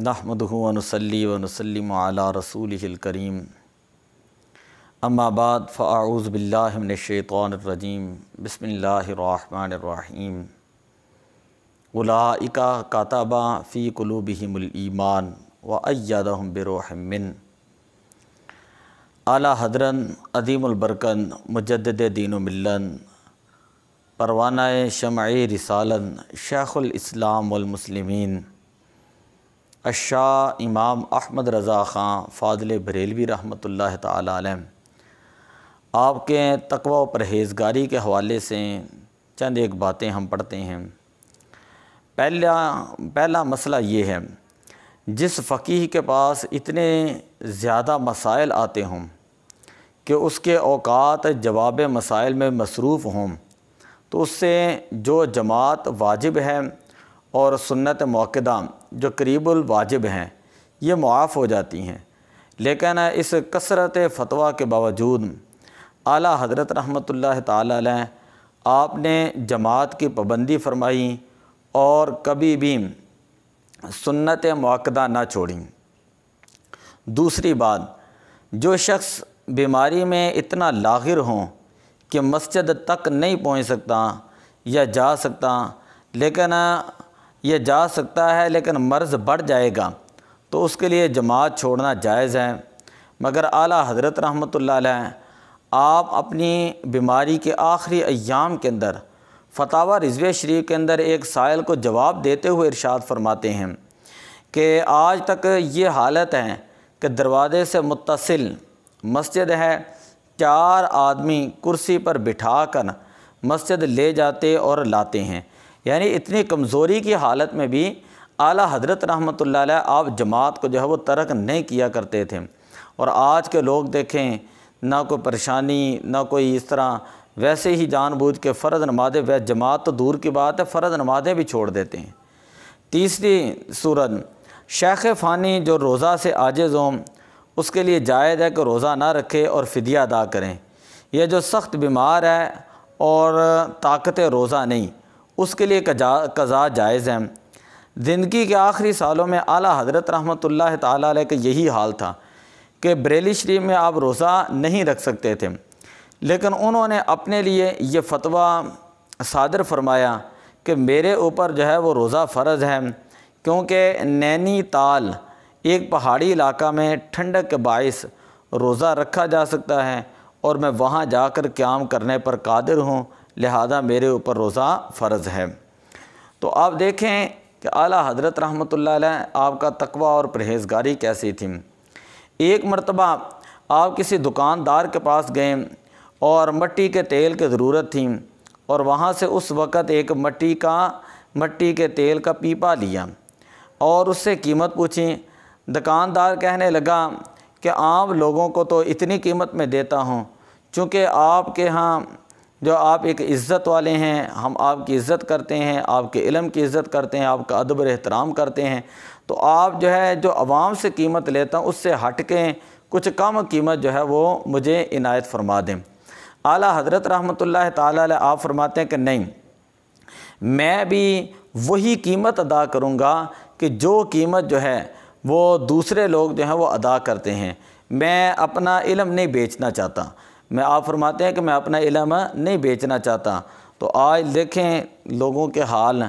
نحمدہ و نصلی و نسلم علی رسولہ الکریم اما بعد فاعوذ باللہ من الشیطان الرجیم بسم اللہ الرحمن الرحیم اولئک کتب فی قلوبہم الایمان وایدہم بروح منہ۔ اعلیٰ حضرت عظیم البرکت مجدد دین و ملت پروانہ شمع رسالت شیخ الاسلام والمسلمین الشاہ امام احمد رضا خان فاضل بریلوی رحمۃ اللہ تعالی علیہ آپ کے تقوی و پرہیزگاری کے حوالے سے چند ایک باتیں ہم پڑھتے ہیں۔ پہلا مسئلہ یہ ہے، جس فقیہ کے پاس اتنے زیادہ مسائل آتے ہوں کہ اس کے اوقات جواب مسائل میں مصروف ہوں، تو اس سے جو جماعت واجب ہے اور سنت مؤکدہ جو قریب الواجب ہیں یہ معاف ہو جاتی ہیں، لیکن اس کثرت فتویٰ کے باوجود اعلیٰ حضرت رحمۃ اللہ تعالی علیہ آپ نے جماعت کی پابندی فرمائی اور کبھی بھی سنت مؤکدہ نہ چھوڑیں۔ دوسری بات، جو شخص بیماری میں اتنا لاغر ہوں کہ مسجد تک نہیں پہنچ سکتا یا جا سکتا ہے لیکن مرض بڑھ جائے گا تو اس کے لیے جماعت چھوڑنا جائز ہے، مگر اعلیٰ حضرت رحمۃ اللہ علیہ آپ اپنی بیماری کے آخری ایام کے اندر فتاویٰ رضویہ شریف کے اندر ایک سائل کو جواب دیتے ہوئے ارشاد فرماتے ہیں کہ آج تک یہ حالت ہے کہ دروازے سے متصل مسجد ہے، 4 آدمی کرسی پر بٹھا کر مسجد لے جاتے اور لاتے ہیں، یعنی اتنی کمزوری کی حالت میں بھی اعلیٰ حضرت رحمۃ اللہ علیہ آپ جماعت کو جو ہے وہ ترک نہیں کیا کرتے تھے۔ اور آج کے لوگ دیکھیں، نہ کوئی پریشانی نہ کوئی اس طرح، ویسے ہی جان بوجھ کے فرض نمازیں، جماعت تو دور کی بات ہے، فرض نمازیں بھی چھوڑ دیتے ہیں۔ تیسری صورت، شیخ فانی جو روزہ سے عاجز ہوں اس کے لیے جائز ہے کہ روزہ نہ رکھے اور فدیہ ادا کریں۔ یہ جو سخت بیمار ہے اور طاقت روزہ نہیں، اس کے لیے قضا جائز ہے۔ زندگی کے آخری سالوں میں اعلیٰ حضرت رحمۃ اللہ تعالی علیہ کا یہی حال تھا کہ بریلی شریف میں آپ روزہ نہیں رکھ سکتے تھے، لیکن انہوں نے اپنے لیے یہ فتویٰ صادر فرمایا کہ میرے اوپر جو ہے وہ روزہ فرض ہے، کیونکہ نینی تال ایک پہاڑی علاقہ میں ٹھنڈک کے باعث روزہ رکھا جا سکتا ہے اور میں وہاں جا کر قیام کرنے پر قادر ہوں، لہذا میرے اوپر روزہ فرض ہے۔ تو آپ دیکھیں کہ اعلیٰ حضرت رحمۃ اللہ علیہ آپ کا تقوی اور پرہیزگاری کیسی تھی۔ ایک مرتبہ آپ کسی دکاندار کے پاس گئے اور مٹی کے تیل کی ضرورت تھی، اور وہاں سے اس وقت ایک مٹی کے تیل کا پیپا لیا اور اس سے قیمت پوچھی۔ دکاندار کہنے لگا کہ عام لوگوں کو تو اتنی قیمت میں دیتا ہوں، چونکہ آپ کے ہاں جو آپ ایک عزت والے ہیں، ہم آپ کی عزت کرتے ہیں، آپ کے علم کی عزت کرتے ہیں، آپ کا ادب و احترام کرتے ہیں، تو آپ جو ہے جو عوام سے قیمت لیتا ہوں اس سے ہٹ کے کچھ کم قیمت جو ہے وہ مجھے عنایت فرما دیں۔ اعلیٰ حضرت رحمۃ اللہ تعالی علیہ آپ فرماتے ہیں کہ نہیں، میں بھی وہی قیمت ادا کروں گا کہ جو قیمت جو ہے وہ دوسرے لوگ جو ہیں وہ ادا کرتے ہیں۔ میں اپنا علم نہیں بیچنا چاہتا، آپ فرماتے ہیں کہ میں اپنا علم نہیں بیچنا چاہتا۔ تو آج دیکھیں لوگوں کے حال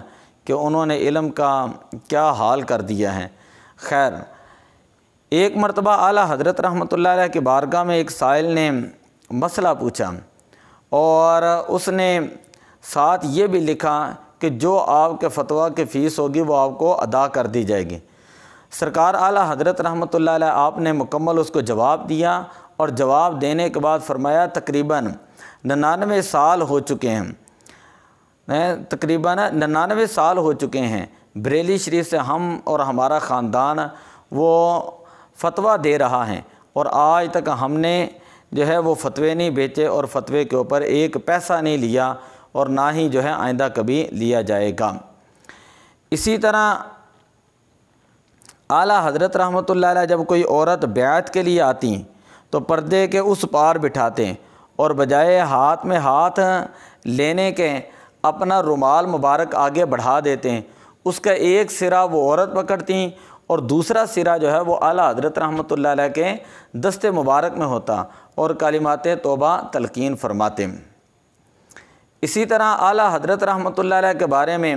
کہ انہوں نے علم کا کیا حال کر دیا ہے۔ خیر، ایک مرتبہ اعلیٰ حضرت رحمۃ اللہ علیہ کی بارگاہ میں ایک سائل نے مسئلہ پوچھا اور اس نے ساتھ یہ بھی لکھا کہ جو آپ کے فتویٰ کی فیس ہوگی وہ آپ کو ادا کر دی جائے گی۔ سرکار اعلیٰ حضرت رحمۃ اللہ علیہ آپ نے مکمل اس کو جواب دیا، اور جواب دینے کے بعد فرمایا تقریباً 99 سال ہو چکے ہیں بریلی شریف سے ہم اور ہمارا خاندان وہ فتویٰ دے رہا ہے، اور آج تک ہم نے جو ہے وہ فتوے نہیں بیچے اور فتوے کے اوپر ایک پیسہ نہیں لیا، اور نہ ہی جو ہے آئندہ کبھی لیا جائے گا۔ اسی طرح اعلیٰ حضرت رحمۃ اللہ علیہ جب کوئی عورت بیعت کے لیے آتی تو پردے کے اس پار بٹھاتے اور بجائے ہاتھ میں ہاتھ لینے کے اپنا رومال مبارک آگے بڑھا دیتے، اس کا ایک سرا وہ عورت پکڑتیں اور دوسرا سرا جو ہے وہ اعلیٰ حضرت رحمۃ اللہ علیہ کے دست مبارک میں ہوتا اور کلمات توبہ تلقین فرماتے۔ اسی طرح اعلیٰ حضرت رحمۃ اللہ علیہ کے بارے میں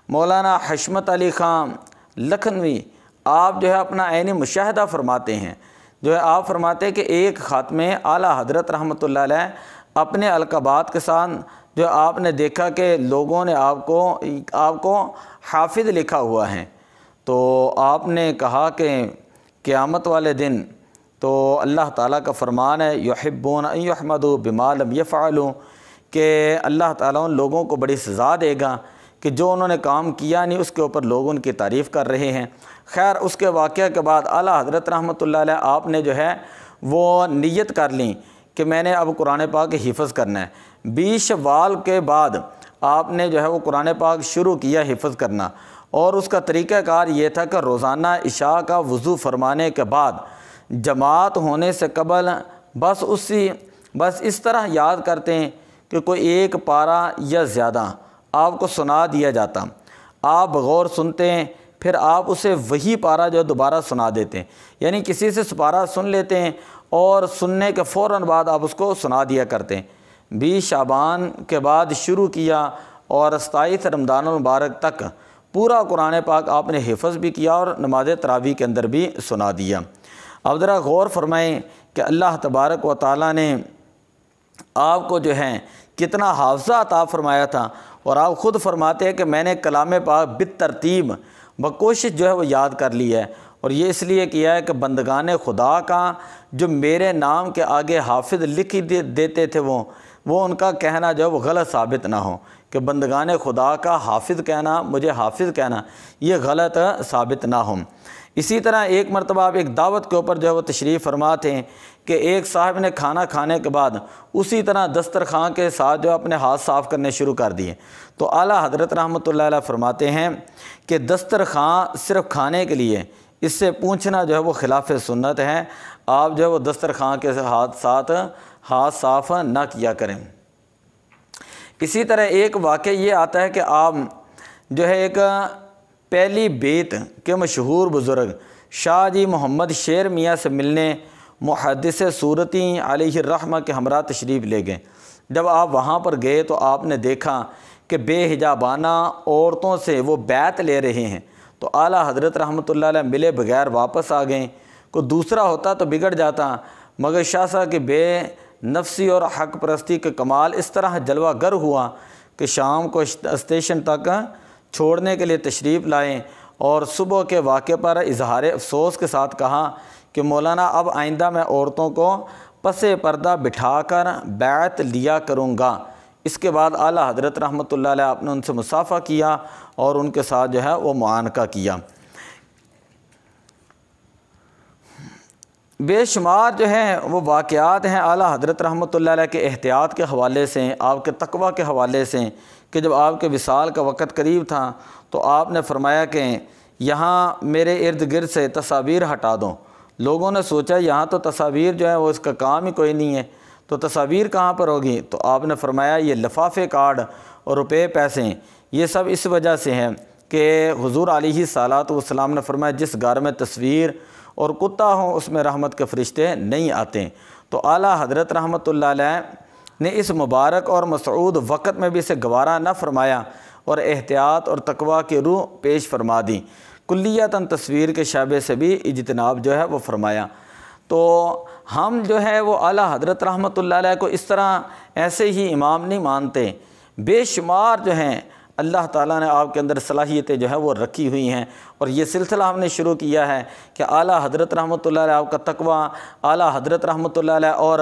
مولانا حشمت علی خان لکھنوی آپ جو ہے اپنا عینی مشاہدہ فرماتے ہیں، جو ہے آپ فرماتے ہیں کہ ایک خاتمے اعلیٰ حضرت رحمۃ اللہ علیہ اپنے القابات کے ساتھ جو آپ نے دیکھا کہ لوگوں نے آپ کو حافظ لکھا ہوا ہے، تو آپ نے کہا کہ قیامت والے دن تو اللہ تعالیٰ کا فرمان ہے یحبون ان یحمدوا بما لم یفعلوا، کہ اللہ تعالیٰ ان لوگوں کو بڑی سزا دے گا کہ جو انہوں نے کام کیا نہیں اس کے اوپر لوگ ان کی تعریف کر رہے ہیں۔ خیر اس کے واقعہ کے بعد اعلیٰ حضرت رحمۃ اللہ علیہ آپ نے جو ہے وہ نیت کر لیں کہ میں نے اب قرآن پاک حفظ کرنا ہے۔ 20 شوال کے بعد آپ نے جو ہے وہ قرآن پاک شروع کیا حفظ کرنا، اور اس کا طریقہ کار یہ تھا کہ روزانہ عشاء کا وضو فرمانے کے بعد جماعت ہونے سے قبل بس اس طرح یاد کرتے ہیں کہ کوئی ایک پارہ یا زیادہ آپ کو سنا دیا جاتا، آپ بغور سنتے ہیں، پھر آپ اسے وہی پارہ جو دوبارہ سنا دیتے ہیں، یعنی کسی سے پارہ سن لیتے ہیں اور سننے کے فوراً بعد آپ اس کو سنا دیا کرتے ہیں۔ 20 شعبان کے بعد شروع کیا اور 27 رمضان المبارک تک پورا قرآن پاک آپ نے حفظ بھی کیا اور نماز تراویح کے اندر بھی سنا دیا۔ اب ذرا غور فرمائیں کہ اللہ تبارک و تعالیٰ نے آپ کو جو ہے کتنا حافظہ عطا فرمایا تھا، اور آپ خود فرماتے ہیں کہ میں نے کلام پاک بالترتیب بکوشش جو ہے وہ یاد کر لی ہے، اور یہ اس لیے کیا ہے کہ بندگان خدا کا جو میرے نام کے آگے حافظ لکھ دیتے تھے وہ ان کا کہنا جو ہے وہ غلط ثابت نہ ہو، کہ بندگان خدا کا حافظ کہنا، مجھے حافظ کہنا، یہ غلط ثابت نہ ہو۔ اسی طرح ایک مرتبہ آپ ایک دعوت کے اوپر جو ہے وہ تشریف فرما تھے کہ ایک صاحب نے کھانا کھانے کے بعد اسی طرح دسترخوان کے ساتھ جو اپنے ہاتھ صاف کرنے شروع کر دیے، تو اعلیٰ حضرت رحمۃ اللہ علیہ فرماتے ہیں کہ دسترخوان صرف کھانے کے لیے، اس سے پوچھنا جو ہے وہ خلاف سنت ہے، آپ جو ہے وہ دسترخوان کے ساتھ ہاتھ صاف نہ کیا کریں۔ اسی طرح ایک واقعہ یہ آتا ہے کہ آپ جو ہے ایک پہلی بیت کے مشہور بزرگ شاہ جی محمد شیر میاں سے ملنے محدث صورتی علیہ الرحمہ کے ہمراہ تشریف لے گئے۔ جب آپ وہاں پر گئے تو آپ نے دیکھا کہ بے حجابانہ عورتوں سے وہ بیعت لے رہے ہیں، تو اعلیٰ حضرت رحمۃ اللہ علیہ ملے بغیر واپس آ گئے۔ کوئی دوسرا ہوتا تو بگڑ جاتا، مگر شاہ صاحب کی بے نفسی اور حق پرستی کا کمال اس طرح جلوہ گر ہوا کہ شام کو اسٹیشن تک چھوڑنے کے لیے تشریف لائے، اور صبح کے واقعے پر اظہار افسوس کے ساتھ کہا کہ مولانا اب آئندہ میں عورتوں کو پس پردہ بٹھا کر بیعت لیا کروں گا۔ اس کے بعد اعلیٰ حضرت رحمۃ اللہ علیہ آپ نے ان سے مصافحہ کیا اور ان کے ساتھ جو ہے وہ معانقہ کیا۔ بے شمار جو ہیں وہ واقعات ہیں اعلیٰ حضرت رحمۃ اللہ علیہ کے احتیاط کے حوالے سے، آپ کے تقویٰ کے حوالے سے، کہ جب آپ کے وصال کا وقت قریب تھا تو آپ نے فرمایا کہ یہاں میرے ارد گرد سے تصاویر ہٹا دو۔ لوگوں نے سوچا یہاں تو تصاویر جو ہے وہ اس کا کام ہی کوئی نہیں ہے، تو تصاویر کہاں پر ہوگی؟ تو آپ نے فرمایا یہ لفافے کارڈ اور روپے پیسے یہ سب اس وجہ سے ہیں کہ حضور علیہ الصلاۃ والسلام نے فرمایا جس گھر میں تصویر اور کتا ہوں اس میں رحمت کے فرشتے نہیں آتے۔ تو اعلیٰ حضرت رحمۃ اللہ علیہ نے اس مبارک اور مسعود وقت میں بھی اسے گوارا نہ فرمایا اور احتیاط اور تقویٰ کی روح پیش فرما دی، کلیتاً تصویر کے شعبے سے بھی اجتناب جو ہے وہ فرمایا۔ تو ہم جو ہے وہ اعلیٰ حضرت رحمۃ اللہ علیہ کو اس طرح ایسے ہی امام نہیں مانتے، بے شمار جو ہیں اللہ تعالیٰ نے آپ کے اندر صلاحیتیں جو ہے وہ رکھی ہوئی ہیں، اور یہ سلسلہ ہم نے شروع کیا ہے کہ اعلیٰ حضرت رحمۃ اللہ علیہ آپ کا تقویٰ، اعلیٰ حضرت رحمۃ اللہ علیہ اور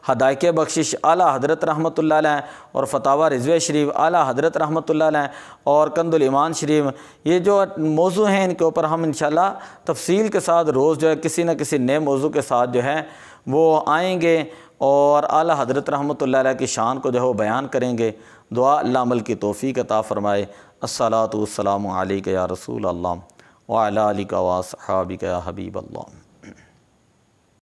ہدایت بخشش اعلیٰ حضرت رحمۃ اللہ علیہ اور فتاوی رضویہ شریف اعلیٰ حضرت رحمۃ اللہ علیہ اور کنز الایمان شریف، یہ جو موضوع ہیں ان کے اوپر ہم انشاءاللہ تفصیل کے ساتھ روز جو ہے کسی نہ کسی نئے موضوع کے ساتھ جو ہے وہ آئیں گے اور اعلیٰ حضرت رحمۃ اللہ علیہ کی شان کو جو ہے وہ بیان کریں گے۔ دعا اللہ عمل کی توفیق عطا فرمائے۔ الصلاۃ والسلام علیک یا رسول اللہ وعلی آلک و اصحابک یا حبیب اللہ۔